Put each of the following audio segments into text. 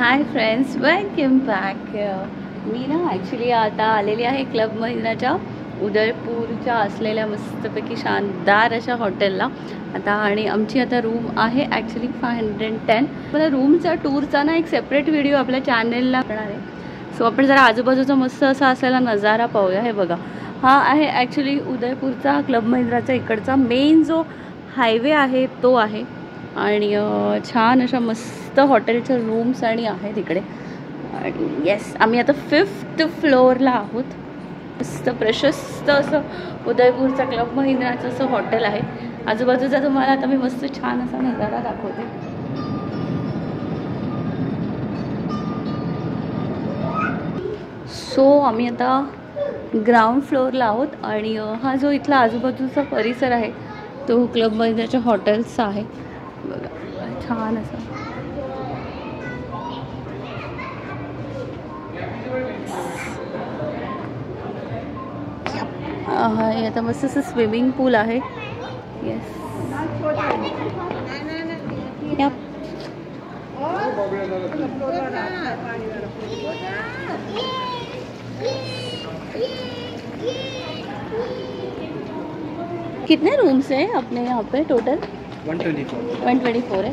हाय friends, welcome back. मी ना actually आता आलेली आहे क्लब महिंद्राच्या उदयपूरच्या असलेल्या मस्तपैकी शानदार अशा हॉटेलला आता. आणि आमची आता रूम आहे ॲक्च्युली 510. मला रूमचा टूरचा ना एक सेपरेट व्हिडिओ आपल्या चॅनेलला करणार आहे. सो आपण जरा आजूबाजूचा मस्त असा असलेला नजारा पाहूया. हे बघा, हा आहे ॲक्च्युली उदयपूरचा क्लब महिंद्राच्या इकडचा मेन जो हायवे आहे तो आहे. आणि छान अशा मस्त हॉटेलच्या रूम्स आणि आहेत इकडे. आणि येस, आम्ही आता 5th फ्लोअरला आहोत. मस्त प्रशस्त असं उदयपूरचा क्लब महिंद्राचं असं हॉटेल आहे. आजूबाजूचा तुम्हाला आता मी मस्त छान असा नजारा दाखवते. सो आम्ही आता ग्राउंड फ्लोअरला आहोत. आणि हा जो इथला आजूबाजूचा परिसर आहे तो क्लब महिंद्राच्या हॉटेल्सचा आहे. बघा छान असा. हे आता मस्त असं स्विमिंग पूल आहे. येस, कितने रूम्स हैं अपने यहाँ पे टोटल? 124 आहे.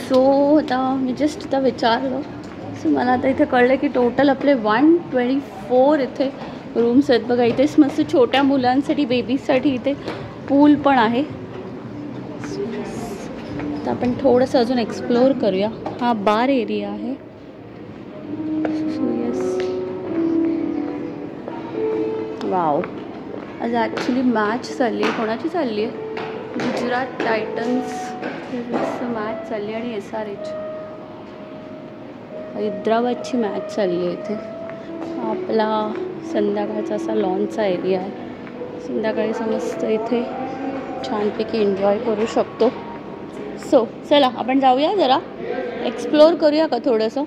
सो आता मी जस्ट आता विचारलं. सो मला आता इथे कळलं की टोटल आपले 124 इथे रूम्स आहेत. बघा इथेच मस्त छोट्या मुलांसाठी, बेबीजसाठी इथे पूल पण आहे. तर आपण थोडंसं अजून एक्सप्लोअर करूया. हा बार एरिया आहे. So yes, wow. आज ॲक्च्युली मॅच चालली आहे. कोणाची चालली आहे? गुजरात टायटन्स मॅच चालली आणि SRH हैदराबादची मॅच चालली आहे इथे. आपला संध्याकाळचा असा लॉनचा एरिया आहे. संध्याकाळी मस्त इथे छानपैकी एन्जॉय करू शकतो. सो चला आपण जाऊया, जरा एक्सप्लोअर करूया का थोडंसं.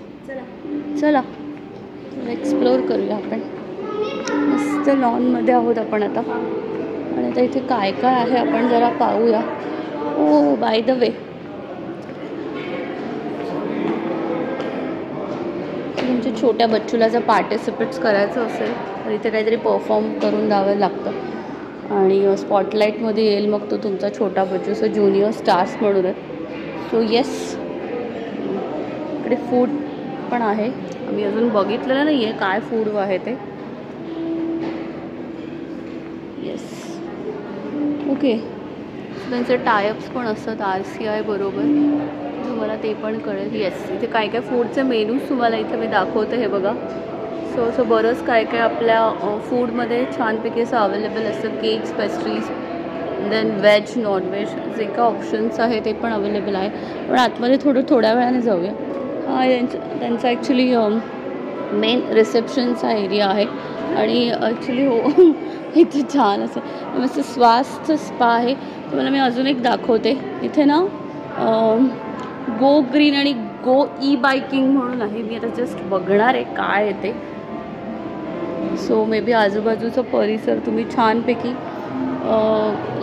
चला एक्सप्लोअर करूया आपण. मस्त लॉनमध्ये आहोत आपण आता. आणि आता इथे काय काय आहे आपण जरा पाहूया. ओ बाय द वे, तुमच्या छोट्या बच्चूला जर पार्टिसिपेट्स करायचं असेल तर इथे काहीतरी परफॉर्म करून द्यावं लागतं. आणि स्पॉटलाईटमध्ये येईल मग तो तुमचा छोटा बच्चू. सो ज्युनियर स्टार्स म्हणून आहेत. सो येस, इकडे फूड पण आहे. आम्ही अजून बघितलेलं नाही आहे काय फूड आहे ते. Yes, okay. त्यांचे टायअप्स पण असतात RCI बरोबर. तुम्हाला ते पण कळेल. येस, इथे काय काय फूडचे मेनूज तुम्हाला इथे मी दाखवते. हे बघा. सो असं बरंच काय काय आपल्या फूडमध्ये छानपैकी असं अवेलेबल असतं. Cakes, pastries, then veg, non-veg जे काय ऑप्शन्स आहे ते पण अवेलेबल आहे. पण आतमध्ये थोड्या वेळाने जाऊया. हा त्यांचा ॲक्च्युली मेन रिसेप्शनचा एरिया आहे. आणि ॲक्च्युली हो इथे छान असं मस्त स्वास्थ्य स्पा आहे. तुम्हाला मी अजून एक दाखवते. इथे ना गो ग्रीन आणि गो ई बायकिंग म्हणून आहे. मी आता जस्ट बघणार आहे काय आहे ते. सो मे बी आजूबाजूचा परिसर तुम्ही छानपैकी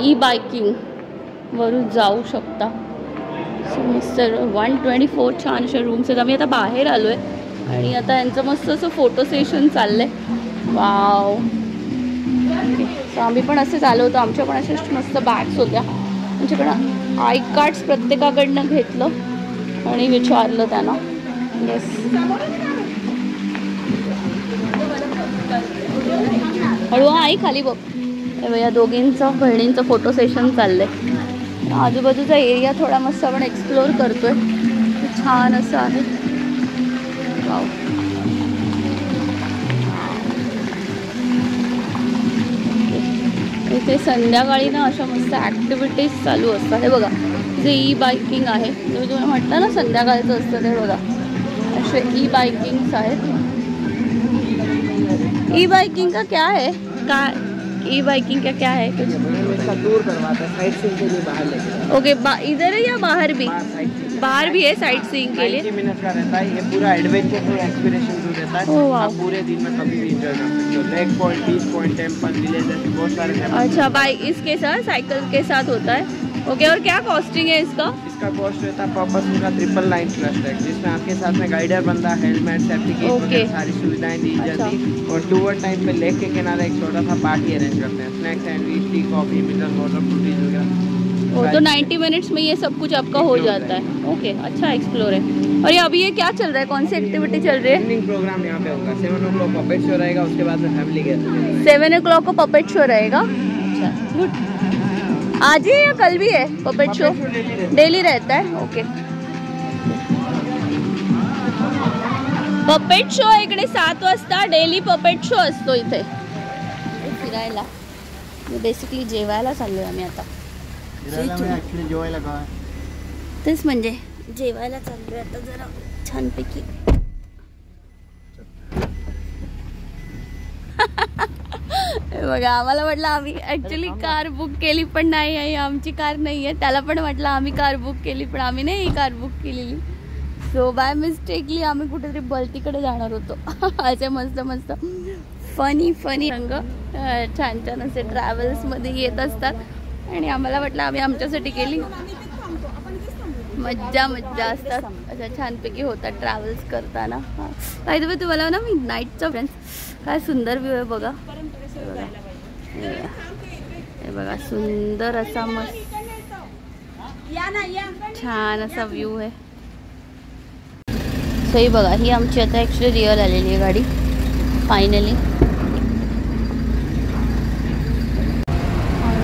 ई बायकिंगवरून जाऊ शकता. सो मस्त 124 छान अशा रूम्स आहेत. आम्ही आता बाहेर आलो आहे आणि आता यांचं मस्त असं फोटो सेशन चाललं आहे. वाव. सो आम्ही पण असेच आलो होतो. आमच्या पण अशा मस्त बॅग्स होत्या. आमच्याकडं आय कार्ड्स प्रत्येकाकडनं घेतलं आणि विचारलं त्यांना. येस, हळू आई खाली बघ. या दोघींचं बहिणींचं फोटो सेशन चाललं आहे. आजूबाजूचा एरिया थोडा मस्त आपण एक्सप्लोअर करतोय. छान असं आहे. वाव. इथे संध्याकाळी ना अशा मस्त ॲक्टिव्हिटीज चालू असतात. हे बघा, जे ई बायकिंग आहे तुम्ही म्हटलं ना संध्याकाळचं असतं ते. बघा असे ई बायकिंग्स आहेत. ई बाइकिंग का क्या है? ई बाइकिंग का क्या है? कुछ टूर करवाता है साइट सीइंग के लिए बाहर लेके. ओके, इधर है या बाहर भी? बाहर भी है साइट सीइंग के लिए. 90 मिनट का रहता है. ये पूरा एडवेंचर और एक्सपीरियंस टूर रहता है. आप पूरे दिन में कभी भी एंजॉय कर सकते हो. Lake point, beach point, temple, village ऐसे बहुत सारे. अच्छा, बाइक इसके साथ, साइकिल के साथ होता है. ओके, और क्या कॉस्टिंग है इसका? इसका कॉस्ट रहता है पर्पस का 999 प्लस टैक्स, जिसमें आपके साथ में गाइडर बंदा, हेलमेट, सेफ्टी किट वगैरह सारी सुविधाएं दी जाती। और टूर टाइम पे लेक के किनारे एक छोटा सा पार्टी अरेंज करते हैं, snacks, sandwich, tea, coffee, mineral water, frooties वगैरह। तो 90 मिनट्स में ये सब कुछ आपका हो जाता है। ओके, अच्छा एक्सप्लोर है। और ये अभी ये क्या चल रहा है, कौन सी एक्टिविटी चल रही है? इवनिंग प्रोग्राम यहाँ पे होगा, 7 o'clock पपेट शो रहेगा, उसके बाद में फैमिली गैदरिंग। 7 o'clock को पपेट शो रहेगा। अच्छा, गुड। आज ही या कल भी है पपेट शो? डेली रहता है। ओके, पपेट शो इकडे 7 वाजता डेली पपेट शो असतो इथे। फिरायला बेसिकली जेवायला चाललोय आम्ही आता। तेच म्हणजे जेवायला चाललोय आता जरा छानपैकी। बघा, आम्हाला म्हटलं आम्ही ॲक्च्युली कार बुक केली पण नाही आहे, आमची कार नाही आहे। त्याला पण म्हटलं आम्ही कार बुक केली पण आम्ही नाही ही कार बुक केलेली। सो बाय मिस्टेकली आम्ही कुठेतरी बल्टीकडे जाणार होतो। असे मस्त मस्त फनी रंग छान छान असे ट्रॅव्हल्समध्ये येत असतात आणि आम्हाला वाटलं आम्ही आमच्यासाठी केली। मज्जा असतात, अशा छानपैकी होतात ट्रॅव्हल्स करताना। बाय द वे तुम्हाला ना मी नाईटचा फ्रेंड्स काय सुंदर व्ह्यू आहे बघा। हे बघा, सुंदर असा मस्त छान असा व्ह्यू आहे। सो ही बघा, ही आमची आता ॲक्च्युली रिअल आलेली आहे गाडी फायनली।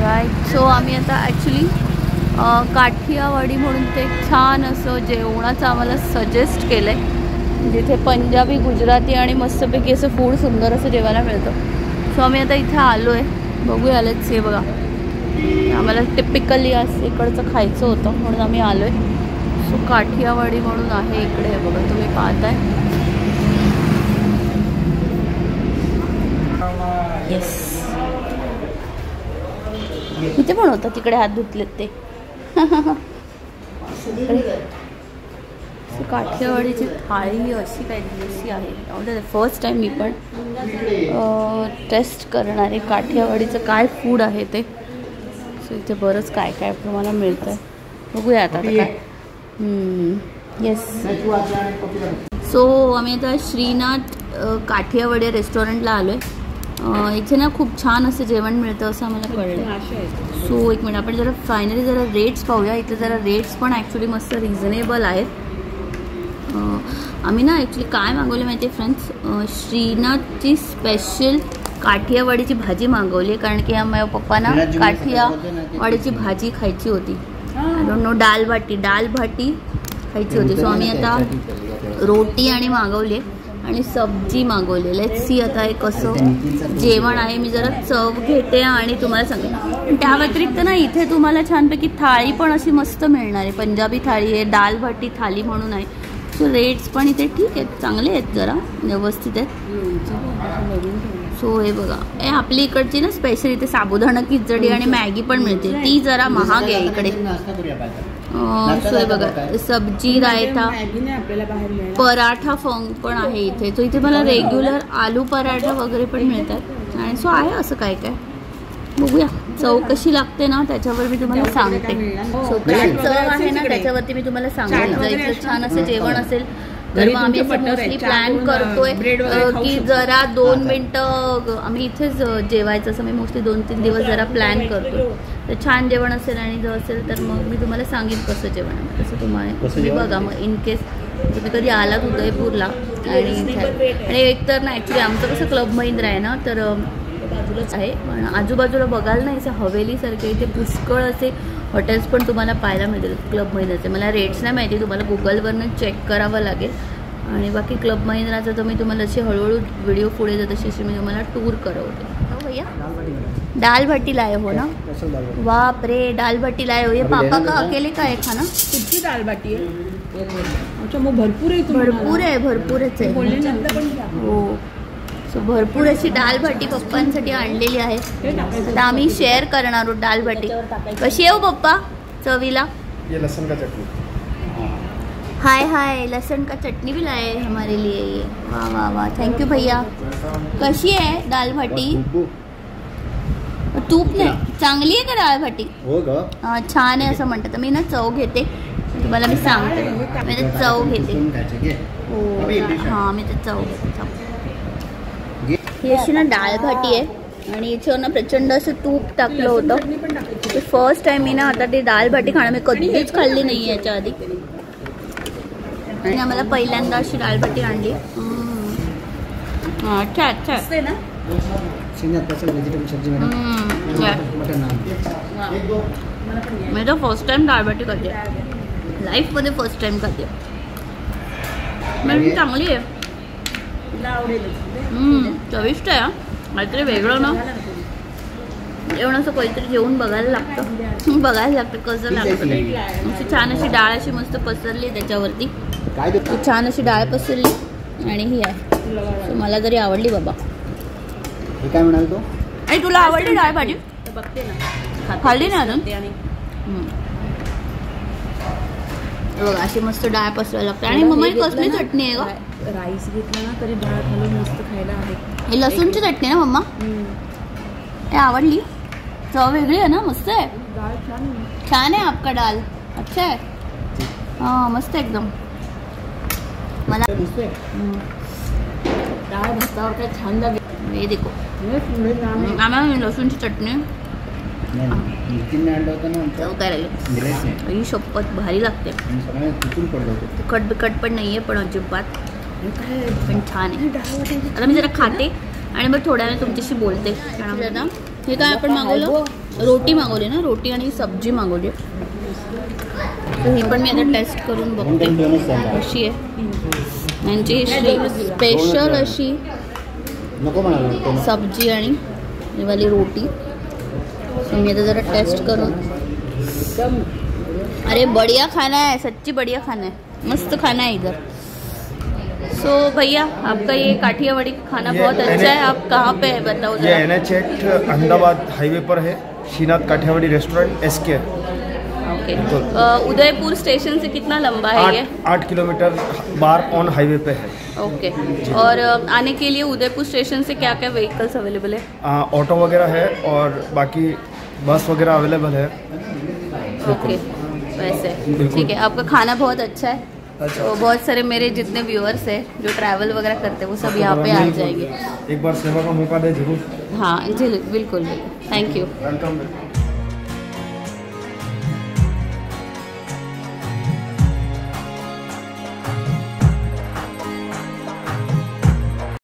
राईट, सो आम्ही आता ॲक्च्युली काठियावाडी म्हणून ते छान असं जेवणाचं आम्हाला सजेस्ट केलं आहे, जिथे पंजाबी, गुजराती आणि मस्तपैकी असं फूड सुंदर असं जेवायला मिळतं। सो आम्ही आता इथे आलो आहे, बघूया आलेच। हे बघा, आम्हाला टिपिकली असं इकडचं खायचं होतं म्हणून आम्ही आलो आहे। सो काठियावाडी म्हणून आहे इकडे, बघा तुम्ही पाहताय। येस, इथे पण होतं, तिकडे हात धुतलेत ते। काठियावाडीची थाळी अशी काही अशी आहे। फर्स्ट टाइम मी पण टेस्ट करणार आहे काठियावाडीचं काय फूड आहे ते। सो इथे बरंच काय काय तुम्हाला मिळतं आहे, बघूया आता काय। येस, सो आम्ही आता श्रीनाथ काठियावाडी रेस्टॉरंटला आलो आहे। इथे ना खूप छान असं जेवण मिळतं असं आम्हाला कळलं। सो एक मिनिट, आपण जरा फायनली जरा रेट्स पाहूया। इथे जरा रेट्स पण ॲक्च्युली मस्त रिझनेबल आहेत। आम्ही ना ॲक्च्युली काय मागवले माहिती आहे फ्रेंड्स, श्रीनाथची स्पेशल काठियावाडीची भाजी मागवली आहे, कारण की माझ्या पप्पांना काठियावाडीची भाजी खायची होती। आय डोंट नो, दाल भाटी खायची होती। सो आम्ही आता रोटी आणि मागवली आणि सब्जी मागवली। लेट्स सी आता हे कसं जेवण आहे, मी जरा चव घेते आणि तुम्हाला सांगते। त्या व्यतिरिक्त ना इथे तुम्हाला छानपैकी थाळी पण अशी मस्त मिळणार आहे, पंजाबी थाळी आहे, दाल भाटी थाली म्हणून आहे। सो रेट्स पण इथे ठीक आहेत, चांगले आहेत, जरा व्यवस्थित आहेत। सो हे बघा, हे आपली इकडची ना स्पेशल इथे साबुदाणा खिचडी आणि मॅगी पण मिळते, ती जरा महाग आहे इकडे। सो हे बघा, सब्जी, रायता, पराठा पण आहे इथे। तो इथे मला रेग्युलर आलू पराठा वगैरे पण मिळतात आणि सो आहे असं काय काय। बघूया चव कशी लागते ना त्याच्यावर मी तुम्हाला सांगते। सो कशी चव आहे ना त्याच्यावरती मी तुम्हाला सांगते। जर इथे छान असं जेवण असेल तर मग आम्ही असं मोस्टली प्लॅन करतोय की जरा 2 मिनटं आम्ही इथेच जेवायचं, असं मी मोस्टली 2-3 दिवस जरा प्लॅन करतो। तर छान जेवण असेल आणि जर असेल तर मग मी तुम्हाला सांगेन कसं जेवण आहे, तसं तुम्ही बघा। मग इन केस तुम्ही कधी आलात उदयपूरला आणि एकतर ना ॲक्च्युली आमचं कसं क्लब महिंद्रा आहे ना, तर बाजूलाच आहे, पण आजूबाजूला बघायला नाही असं हवेलीसारखे इथे पुष्कळ असे हॉटेल्स पण तुम्हाला पाहायला मिळतील क्लब महिंद्राचे। मला रेट्स नाही माहिती, तुम्हाला गुगलवरनं चेक करावं लागेल। आणि बाकी क्लब महिंद्राचं तर मी तुम्हाला अशी हळूहळू व्हिडिओ पुढे जात अशी मी तुम्हाला टूर करवते। हो भैया, दाल भाटी लाए हो ना? बाप रे, दाल भाटी लाए हो। ये पापा का अकेले का है खाना? कितनी दाल बाटी है? अच्छा, मग भरपूर आहे, भरपूरच आहे। हो, सो भरपूर अशी दाल भाटी पप्पांसाठी आणलेली आहे। आता आम्ही शेअर करणार आहोत दाल भाटी। कशी आहे हो पप्पा चवीला? ये लहसुन का चटनी। हाय, लहसुन का चटनी भी लाए हमारे लिए ये। वाह वाह, थैंक यू भैया। कशी आहे दाल भाटी? तूप नाही, चांगली आहे का डाळ भाटी? हो ग. छान आहे असं म्हणतात. मी ना चव घेते, तुम्हाला मी सांगते. मी ते चव घेते. हो हां, मी ते चव घेते. ही अशी ना डाळ भाटी आहे आणि याच्यावर ना प्रचंड असं तूप टाकलं होतं. फर्स्ट टाइम मी ना आता ती डाळ भाटी खाणं, मी कधीच खाल्ली नाही याच्या आधी. आणि आम्हाला पहिल्यांदा अशी डाळ भाटी आणली. अच्छा अच्छा असते ना. व्हेजिटेबल सब्जी मटन नान. मी तर फर्स्ट टाइम डाळ भाटी खाते, लाईफमध्ये फर्स्ट टाइम खाते. म्हणजे चांगली आहे, तुला आवडेल. चविष्ट आहे. काहीतरी वेगळं ना, जेवण असं काहीतरी जेवून बघायला लागतं कसं लागतं ते. अशी छान अशी डाळ अशी मस्त पसरली त्याच्यावरती. छान अशी डाळ पसरली आणि ही आहे. सो मला तरी आवडली बाबा. हे काय म्हणाल तू? आणि तुला आवडली डाळ भाजी? बघते ना, खाल्ली ना अजून? आणि बघा अशी मस्त डाळ पसरायला लागते. आणि मम्मा ही कसली चटणी आहे ग? राईस घेतला ना तरी डाळ घालून मस्त खायला आहे. ही लसूणची चटणी आहे ना मम्मा? हे आवडली, चव वेगळी आहे ना, मस्त आहे. डाळ छान आहे. छान आहे आपका डाल, अच्छा आहे. हां मस्त एकदम. मला डाळ भातावर काय छान लागेल. हे देखो आम्हाला लसूणची चटणी चव काय लागेल. ही शपथ भारी लागते. तिखट बिकट पण नाही आहे पण अजिबात, पण छान आहे. आता मी जरा खाते आणि मग थोड्या वेळ तुमच्याशी बोलते. कारण हे काय आपण मागवलं, रोटी मागवली ना, रोटी आणि सब्जी मागवली. तर ही पण मी आता टेस्ट करून बघते कशी आहे. यांची स्पेशल अशी सब्जी आणि ही वाली रोटी. सो मी आता जरा टेस्ट करून. अरे बढ़िया खाना है, सच्ची बढ़िया खाना है, मस्त खाना है इधर. सो भैया आपका ये काठियावाड़ी खाना बहुत अच्छा है. आप कहाँ पे है बताओ ये NH8 अहमदाबाद हाईवे पर है, Shrinath Kathiyawadi restaurant SK. Okay. Udaipur station से कितना लंबा है ये? 8 किलोमीटर बार ऑन हाईवे पे है. ओके. और आने के लिए उदयपुर स्टेशन से क्या क्या व्हीकल्स अवेलेबल है? ऑटो वगैरह है और बाकी बस वगैरह अवेलेबल है. ओके वैसे ठीक है. आपका खाना बहुत अच्छा है. तो बहुत सारे मेरे जितने व्यूअर्स हैं जो ट्रैवल वगैरह करते हैं वो सब यहाँ पे आ जाएंगे. एक बार सेवा का मौका दे जरूर. हाँ जी बिल्कुल. Thank you. वेलकम.